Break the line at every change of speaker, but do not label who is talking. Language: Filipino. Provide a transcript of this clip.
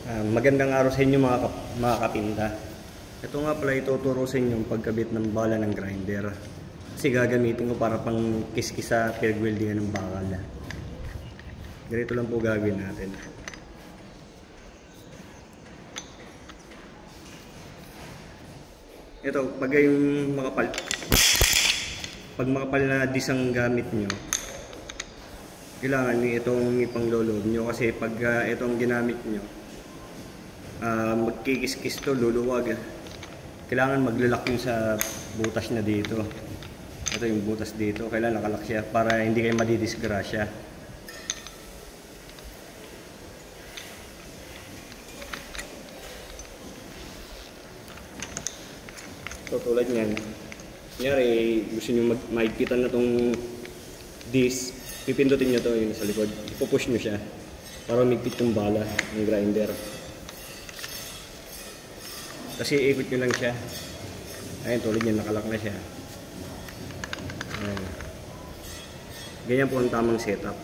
Magandang araw sa inyo mga kapinta. Ito nga pala ituturo sa inyo yung pagkabit ng bala ng grinder. Kasi gagamitin ko para pang kiskis sa peg welding ng bakal. Ganito lang po gagawin natin. Ito, pag makapal na disc ang gamit nyo, kailangan nyo itong ipangloload nyo kasi pag itong ginamit nyo, magkikiskis to, luluwag. Kailangan maglalak yun sa butas na dito. Ito yung butas dito, kailangan nakalak siya para hindi kayo madidisgrasya. So tulad nyan, kunyari gusto nyo maigpitan na tong disc, pipindutin nyo to yung sa likod, ipupush nyo siya para umigpit yung bala ng grinder. Kasi ikot nyo lang siya. Ayun, tulad nyan, nakalak na siya. Ayun. Ganyan po ang tamang setup.